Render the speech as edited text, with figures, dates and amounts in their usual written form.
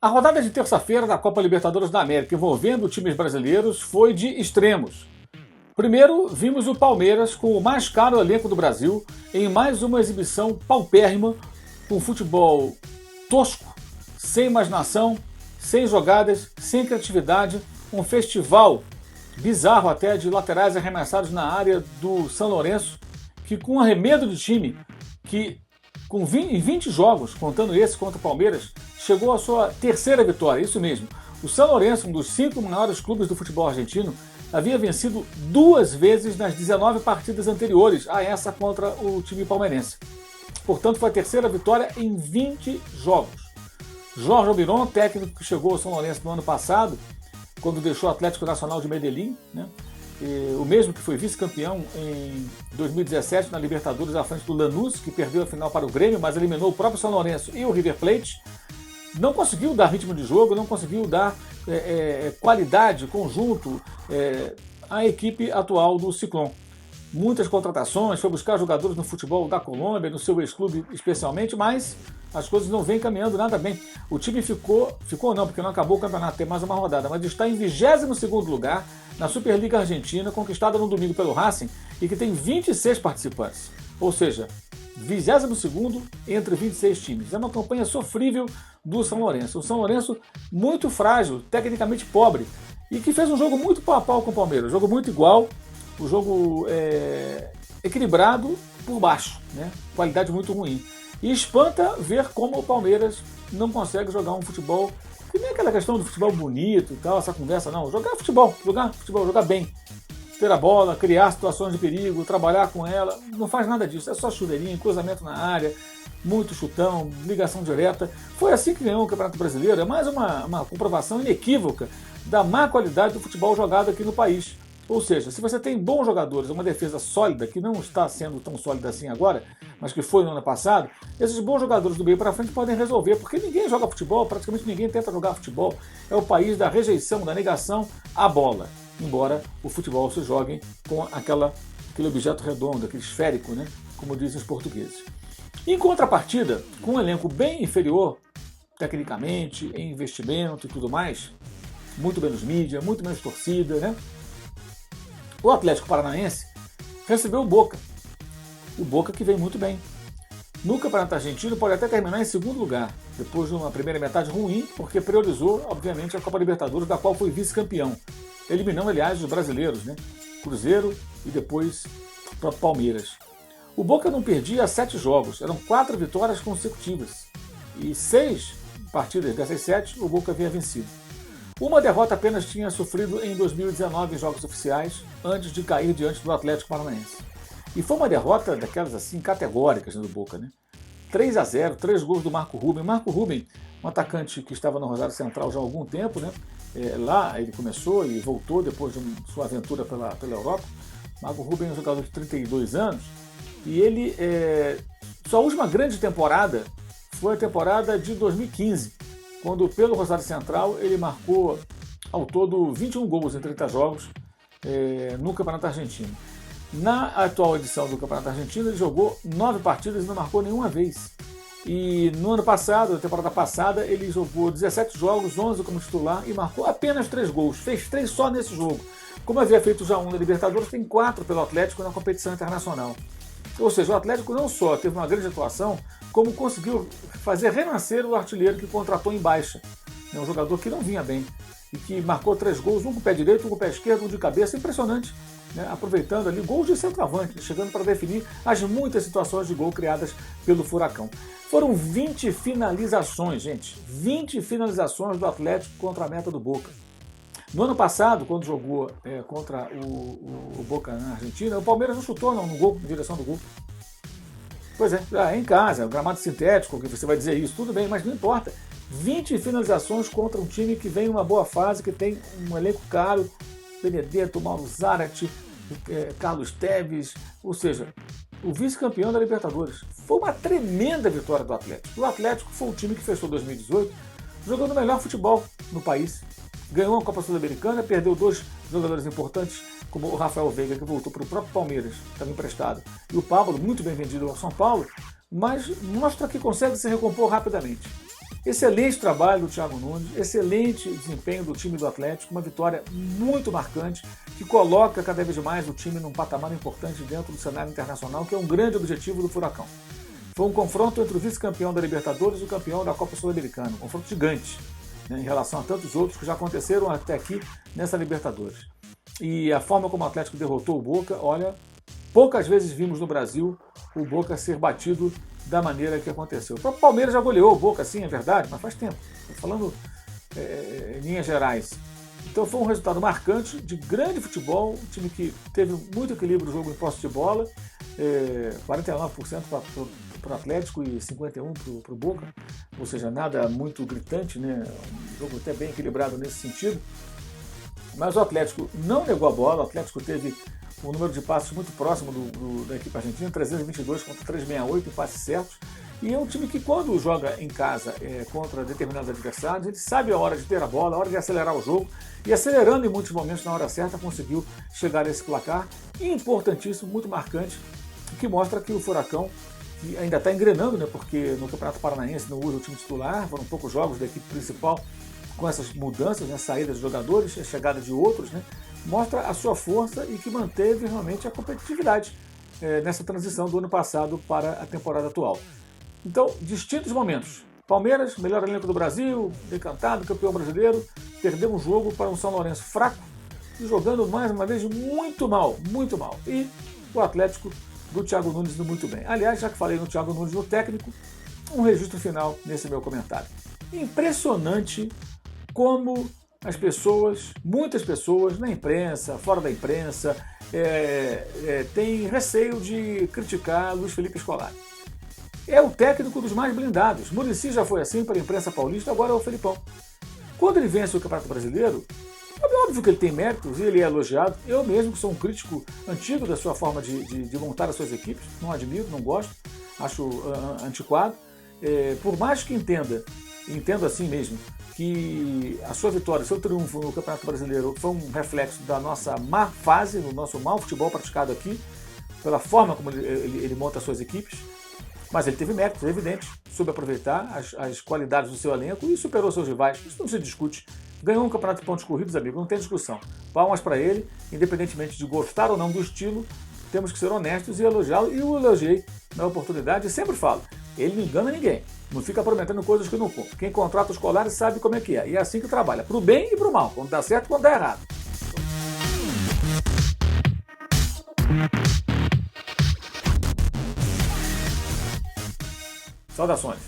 A rodada de terça-feira da Copa Libertadores da América envolvendo times brasileiros foi de extremos. Primeiro, vimos o Palmeiras com o mais caro elenco do Brasil em mais uma exibição paupérrima, com futebol tosco, sem imaginação, sem jogadas, sem criatividade, um festival bizarro até de laterais arremessados na área do São Lourenço, que com um arremedo de time que em 20 jogos, contando esse contra o Palmeiras, chegou à sua terceira vitória, isso mesmo. O São Lourenço, um dos 5 maiores clubes do futebol argentino, havia vencido 2 vezes nas 19 partidas anteriores a essa contra o time palmeirense. Portanto, foi a terceira vitória em 20 jogos. Jorge Almiron, técnico que chegou ao São Lourenço no ano passado, quando deixou o Atlético Nacional de Medellín, né? O mesmo que foi vice-campeão em 2017 na Libertadores à frente do Lanús, que perdeu a final para o Grêmio, mas eliminou o próprio São Lourenço e o River Plate, não conseguiu dar ritmo de jogo, não conseguiu dar qualidade, conjunto à equipe atual do Ciclón. Muitas contratações, foi buscar jogadores no futebol da Colômbia, no seu ex-clube especialmente, mas as coisas não vêm caminhando nada bem. O time ficou não, porque não acabou o campeonato, tem mais uma rodada, mas está em 22º lugar na Superliga Argentina, conquistada no domingo pelo Racing, e que tem 26 participantes. Ou seja, 22º entre 26 times. É uma campanha sofrível do São Lourenço. O São Lourenço muito frágil, tecnicamente pobre, e que fez um jogo muito pau a pau com o Palmeiras. Um jogo muito igual, um jogo equilibrado por baixo, né? Qualidade muito ruim. E espanta ver como o Palmeiras não consegue jogar um futebol, que nem aquela questão do futebol bonito e tal, essa conversa, não. Jogar futebol, jogar bem. Ter a bola, criar situações de perigo, trabalhar com ela, não faz nada disso. É só chuveirinho, cruzamento na área, muito chutão, ligação direta. Foi assim que ganhou o Campeonato Brasileiro. É mais uma comprovação inequívoca da má qualidade do futebol jogado aqui no país. Ou seja, se você tem bons jogadores, uma defesa sólida, que não está sendo tão sólida assim agora, mas que foi no ano passado, esses bons jogadores do meio para frente podem resolver, porque ninguém joga futebol, praticamente ninguém tenta jogar futebol. É o país da rejeição, da negação à bola, embora o futebol se jogue com aquele objeto redondo, aquele esférico, né? Como dizem os portugueses. Em contrapartida, com um elenco bem inferior, tecnicamente, em investimento e tudo mais, muito menos mídia, muito menos torcida, né? O Atlético Paranaense recebeu o Boca. O Boca que vem muito bem. No Campeonato Argentino pode até terminar em segundo lugar, depois de uma primeira metade ruim, porque priorizou, obviamente, a Copa Libertadores, da qual foi vice-campeão. Eliminando, aliás, os brasileiros, né? Cruzeiro e depois o próprio Palmeiras. O Boca não perdia 7 jogos, eram 4 vitórias consecutivas. E 6 partidas dessas 7 o Boca havia vencido. Uma derrota apenas tinha sofrido em 2019 em jogos oficiais, antes de cair diante do Atlético Paranaense. E foi uma derrota daquelas assim categóricas, né, do Boca, né? 3-0, 3 gols do Marco Ruben. Marco Ruben, um atacante que estava no Rosário Central já há algum tempo, né? Lá ele começou e voltou depois de sua aventura pela Europa. Marco Ruben é um jogador de 32 anos e ele, sua última grande temporada foi a temporada de 2015, quando pelo Rosário Central ele marcou ao todo 21 gols em 30 jogos no Campeonato Argentino. Na atual edição do Campeonato Argentino ele jogou 9 partidas e não marcou nenhuma vez. E no ano passado, na temporada passada, ele jogou 17 jogos, 11 como titular e marcou apenas 3 gols. Fez 3 só nesse jogo. Como havia feito já um na Libertadores, tem 4 pelo Atlético na competição internacional. Ou seja, o Atlético não só teve uma grande atuação, como conseguiu fazer renascer o artilheiro que contratou em baixa. É um jogador que não vinha bem e que marcou 3 gols, um com o pé direito, um com o pé esquerdo, um de cabeça, impressionante, né? Aproveitando ali gols de centroavante, chegando para definir as muitas situações de gol criadas pelo Furacão. Foram 20 finalizações, gente, 20 finalizações do Atlético contra a meta do Boca. No ano passado, quando jogou contra o Boca na Argentina, o Palmeiras não chutou no gol, na direção do gol. Pois é em casa, o gramado sintético, que você vai dizer isso, tudo bem, mas não importa. 20 finalizações contra um time que vem em uma boa fase, que tem um elenco caro, Benedetto, Mauro Zarate, Carlos Tevez, ou seja, o vice-campeão da Libertadores. Foi uma tremenda vitória do Atlético. O Atlético foi o time que fechou 2018 jogando o melhor futebol no país. Ganhou a Copa Sul-Americana, perdeu 2 jogadores importantes, como o Rafael Veiga, que voltou para o próprio Palmeiras, estava emprestado, e o Pablo, muito bem vendido ao São Paulo, mas mostra que consegue se recompor rapidamente. Excelente trabalho do Thiago Nunes, excelente desempenho do time do Atlético, uma vitória muito marcante que coloca cada vez mais o time num patamar importante dentro do cenário internacional, que é um grande objetivo do Furacão. Foi um confronto entre o vice-campeão da Libertadores e o campeão da Copa Sul-Americana, um confronto gigante, né, em relação a tantos outros que já aconteceram até aqui nessa Libertadores. E a forma como o Atlético derrotou o Boca, olha, poucas vezes vimos no Brasil o Boca ser batido da maneira que aconteceu. O próprio Palmeiras já goleou o Boca, sim, é verdade, mas faz tempo. Estou falando em linhas gerais. Então foi um resultado marcante, de grande futebol, um time que teve muito equilíbrio no jogo em posse de bola, 49% para o Atlético e 51% para o Boca, ou seja, nada muito gritante, né? Um jogo até bem equilibrado nesse sentido. Mas o Atlético não negou a bola, o Atlético teve um número de passes muito próximo da equipe argentina, 322 contra 368 em passes certos. E é um time que, quando joga em casa contra determinados adversários, ele sabe a hora de ter a bola, a hora de acelerar o jogo, e acelerando em muitos momentos na hora certa, conseguiu chegar a esse placar importantíssimo, muito marcante, que mostra que o Furacão, que ainda está engrenando, né, porque no Campeonato Paranaense não usa o time titular, foram poucos jogos da equipe principal com essas mudanças, né, saídas de jogadores, a chegada de outros, né, mostra a sua força e que manteve realmente a competitividade nessa transição do ano passado para a temporada atual. Então, distintos momentos. Palmeiras, melhor elenco do Brasil, decantado, campeão brasileiro, perdeu um jogo para um São Lourenço fraco e jogando mais uma vez muito mal, muito mal. E o Atlético do Thiago Nunes indo muito bem. Aliás, já que falei no Thiago Nunes no técnico, um registro final nesse meu comentário. Impressionante como as pessoas, muitas pessoas na imprensa, fora da imprensa, têm receio de criticar Luiz Felipe Scolari. É o técnico dos mais blindados. Muricy já foi assim para a imprensa paulista, agora é o Felipão. Quando ele vence o Campeonato Brasileiro, é óbvio que ele tem méritos e ele é elogiado. Eu mesmo, que sou um crítico antigo da sua forma de montar as suas equipes, não admiro, não gosto, acho antiquado. Por mais que entendo assim mesmo, que a sua vitória, seu triunfo no Campeonato Brasileiro foi um reflexo da nossa má fase, do nosso mau futebol praticado aqui, pela forma como ele monta as suas equipes. Mas ele teve méritos, evidente, soube aproveitar as qualidades do seu elenco e superou seus rivais. Isso não se discute. Ganhou um campeonato de pontos corridos, amigo, não tem discussão. Palmas para ele, independentemente de gostar ou não do estilo, temos que ser honestos e elogiá-lo. E o elogiei na oportunidade e sempre falo, ele não engana ninguém. Não fica prometendo coisas que não cumpre. Quem contrata os colares sabe como é que é. E é assim que trabalha, para o bem e para o mal, quando dá certo e quando dá errado. Saudações.